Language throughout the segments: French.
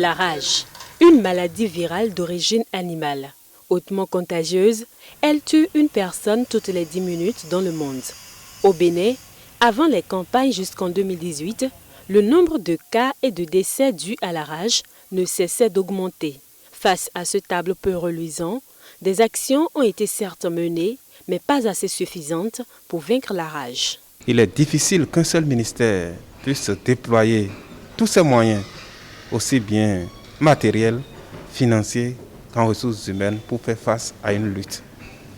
La rage, une maladie virale d'origine animale. Hautement contagieuse, elle tue une personne toutes les 10 minutes dans le monde. Au Bénin, avant les campagnes jusqu'en 2018, le nombre de cas et de décès dus à la rage ne cessait d'augmenter. Face à ce tableau peu reluisant, des actions ont été certes menées, mais pas assez suffisantes pour vaincre la rage. Il est difficile qu'un seul ministère puisse déployer tous ses moyens, aussi bien matériels, financiers qu'en ressources humaines, pour faire face à une lutte.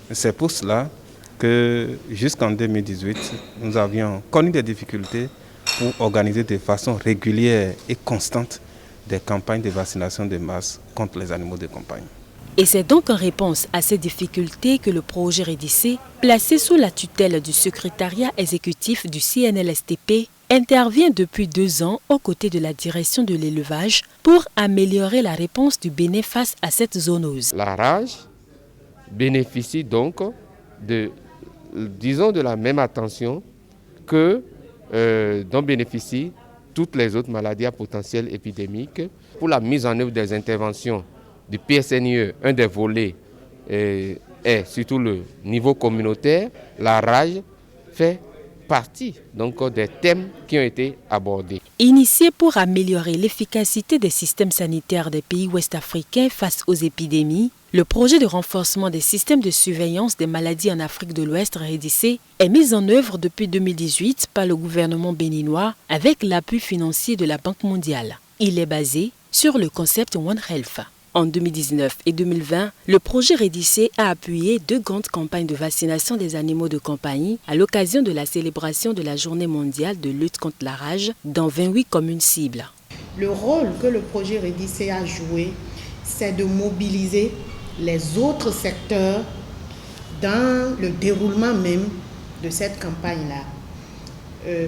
C'est pour cela que jusqu'en 2018, nous avions connu des difficultés pour organiser de façon régulière et constante des campagnes de vaccination de masse contre les animaux de compagnie. Et c'est donc en réponse à ces difficultés que le projet REDICE, placé sous la tutelle du secrétariat exécutif du CNLSTP, intervient depuis 2 ans aux côtés de la direction de l'élevage pour améliorer la réponse du Bénin face à cette zoonose. La rage bénéficie donc de la même attention que dont bénéficient toutes les autres maladies à potentiel épidémique. Pour la mise en œuvre des interventions du PSNIE, un des volets est surtout le niveau communautaire. La rage fait partie donc des thèmes qui ont été abordés. Initié pour améliorer l'efficacité des systèmes sanitaires des pays ouest-africains face aux épidémies, le projet de renforcement des systèmes de surveillance des maladies en Afrique de l'Ouest, REDICE, est mis en œuvre depuis 2018 par le gouvernement béninois avec l'appui financier de la Banque mondiale. Il est basé sur le concept One Health. En 2019 et 2020, le projet REDICE a appuyé 2 grandes campagnes de vaccination des animaux de compagnie à l'occasion de la célébration de la Journée mondiale de lutte contre la rage dans 28 communes cibles. Le rôle que le projet REDICE a joué, c'est de mobiliser les autres secteurs dans le déroulement même de cette campagne-là.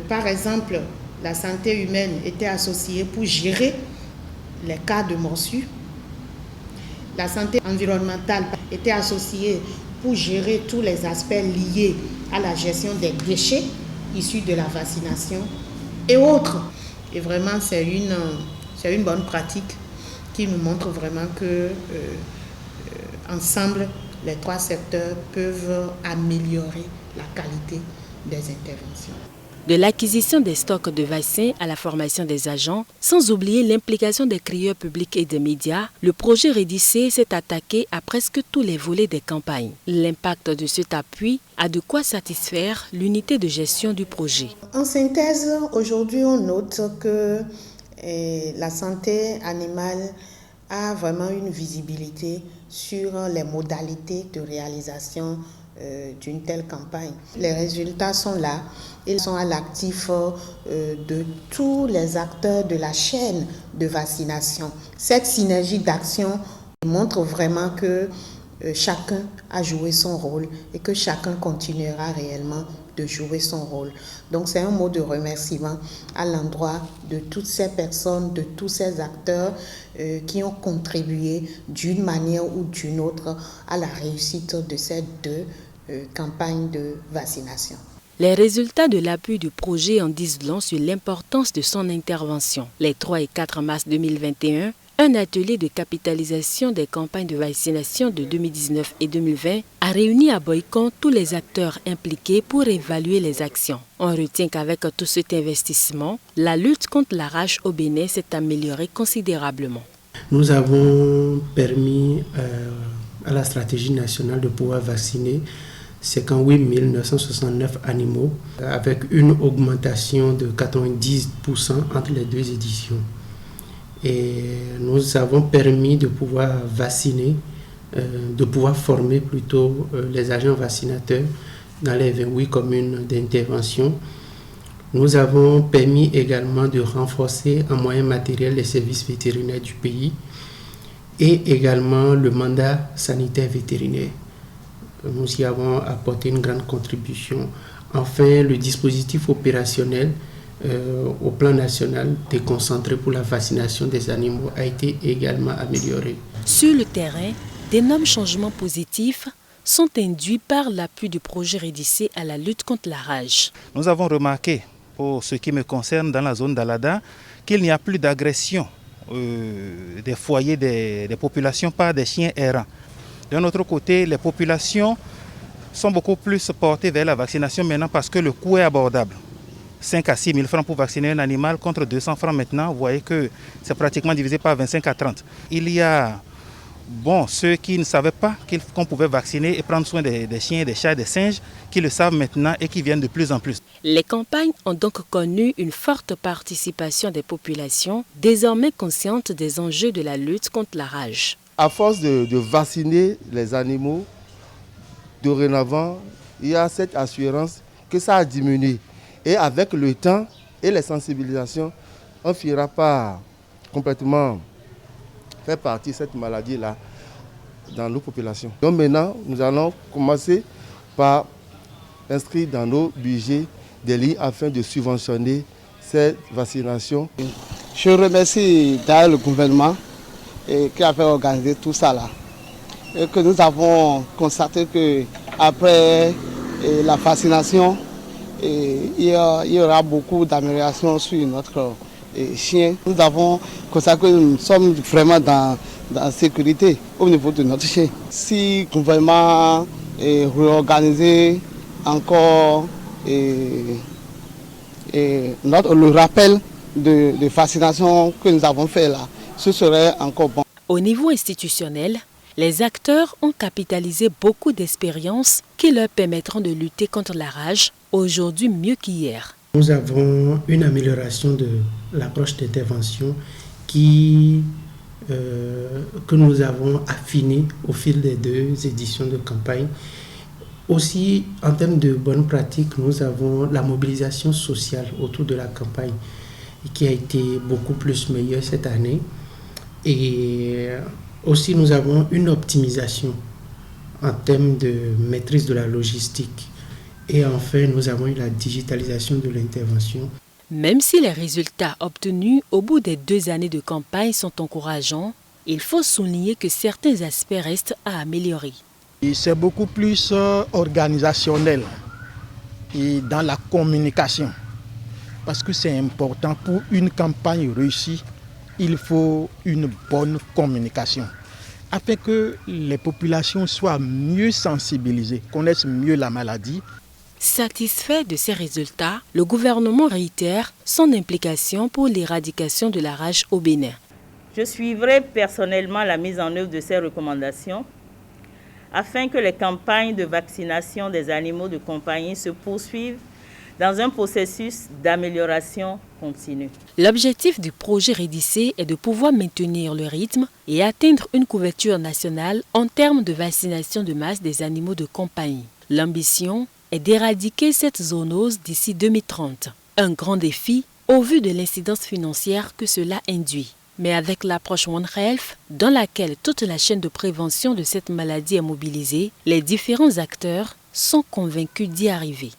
Par exemple, la santé humaine était associée pour gérer les cas de morsures. La santé environnementale était associée pour gérer tous les aspects liés à la gestion des déchets issus de la vaccination et autres. Et vraiment, c'est une bonne pratique qui nous montre vraiment que ensemble, les 3 secteurs peuvent améliorer la qualité des interventions. De l'acquisition des stocks de vaccins à la formation des agents, sans oublier l'implication des crieurs publics et des médias, le projet REDICE s'est attaqué à presque tous les volets des campagnes. L'impact de cet appui a de quoi satisfaire l'unité de gestion du projet. En synthèse, aujourd'hui, on note que la santé animale a vraiment une visibilité sur les modalités de réalisation d'une telle campagne. Les résultats sont là, ils sont à l'actif de tous les acteurs de la chaîne de vaccination. Cette synergie d'action montre vraiment que chacun a joué son rôle et que chacun continuera réellement de jouer son rôle. Donc c'est un mot de remerciement à l'endroit de toutes ces personnes, de tous ces acteurs qui ont contribué d'une manière ou d'une autre à la réussite de ces 2 campagnes de vaccination. Les résultats de l'appui du projet en disent long sur l'importance de son intervention. Les 3 et 4 mars 2021, un atelier de capitalisation des campagnes de vaccination de 2019 et 2020 a réuni à Boycon tous les acteurs impliqués pour évaluer les actions. On retient qu'avec tout cet investissement, la lutte contre la rage au Bénin s'est améliorée considérablement. Nous avons permis à la stratégie nationale de pouvoir vacciner 58 969 animaux avec une augmentation de 90% entre les 2 éditions. Et nous avons permis de pouvoir vacciner, de pouvoir former plutôt les agents vaccinateurs dans les 28 communes d'intervention. Nous avons permis également de renforcer en moyens matériels les services vétérinaires du pays et également le mandat sanitaire vétérinaire. Nous y avons apporté une grande contribution. Enfin, le dispositif opérationnel au plan national déconcentré pour la vaccination des animaux a été également amélioré. Sur le terrain, d'énormes changements positifs sont induits par l'appui du projet REDICE à la lutte contre la rage. Nous avons remarqué, pour ce qui me concerne dans la zone d'Alada, qu'il n'y a plus d'agression des foyers des populations par des chiens errants. D'un autre côté, les populations sont beaucoup plus portées vers la vaccination maintenant parce que le coût est abordable. 5 à 6 000 francs pour vacciner un animal contre 200 francs maintenant, vous voyez que c'est pratiquement divisé par 25 à 30. Il y a ceux qui ne savaient pas qu'on pouvait vacciner et prendre soin des chiens, des chats, des singes, qui le savent maintenant et qui viennent de plus en plus. Les campagnes ont donc connu une forte participation des populations, désormais conscientes des enjeux de la lutte contre la rage. À force de vacciner les animaux, dorénavant, il y a cette assurance que ça a diminué. Et avec le temps et les sensibilisations, on finira par complètement faire partie de cette maladie-là dans nos populations. Donc maintenant, nous allons commencer par inscrire dans nos budgets des lignes afin de subventionner cette vaccination. Je remercie d'ailleurs le gouvernement qui a fait organiser tout ça là. Et que nous avons constaté qu'après la vaccination, il y aura beaucoup d'améliorations sur notre chien. Nous avons constaté que nous sommes vraiment dans la sécurité au niveau de notre chien. Si le gouvernement réorganise encore le rappel de vaccination que nous avons fait là, ce serait encore bon. Au niveau institutionnel, les acteurs ont capitalisé beaucoup d'expériences qui leur permettront de lutter contre la rage, aujourd'hui mieux qu'hier. Nous avons une amélioration de l'approche d'intervention que nous avons affinée au fil des 2 éditions de campagne. Aussi, en termes de bonnes pratiques, nous avons la mobilisation sociale autour de la campagne qui a été beaucoup plus meilleure cette année. Et aussi, nous avons une optimisation en termes de maîtrise de la logistique. Et enfin, nous avons eu la digitalisation de l'intervention. Même si les résultats obtenus au bout des 2 années de campagne sont encourageants, il faut souligner que certains aspects restent à améliorer. C'est beaucoup plus organisationnel et dans la communication. Parce que c'est important pour une campagne réussie, il faut une bonne communication. Afin que les populations soient mieux sensibilisées, connaissent mieux la maladie. Satisfait de ces résultats, le gouvernement réitère son implication pour l'éradication de la rage au Bénin. Je suivrai personnellement la mise en œuvre de ces recommandations afin que les campagnes de vaccination des animaux de compagnie se poursuivent dans un processus d'amélioration continue. L'objectif du projet Rédicé est de pouvoir maintenir le rythme et atteindre une couverture nationale en termes de vaccination de masse des animaux de compagnie. L'ambition est d'éradiquer cette zoonose d'ici 2030. Un grand défi au vu de l'incidence financière que cela induit. Mais avec l'approche One Health, dans laquelle toute la chaîne de prévention de cette maladie est mobilisée, les différents acteurs sont convaincus d'y arriver.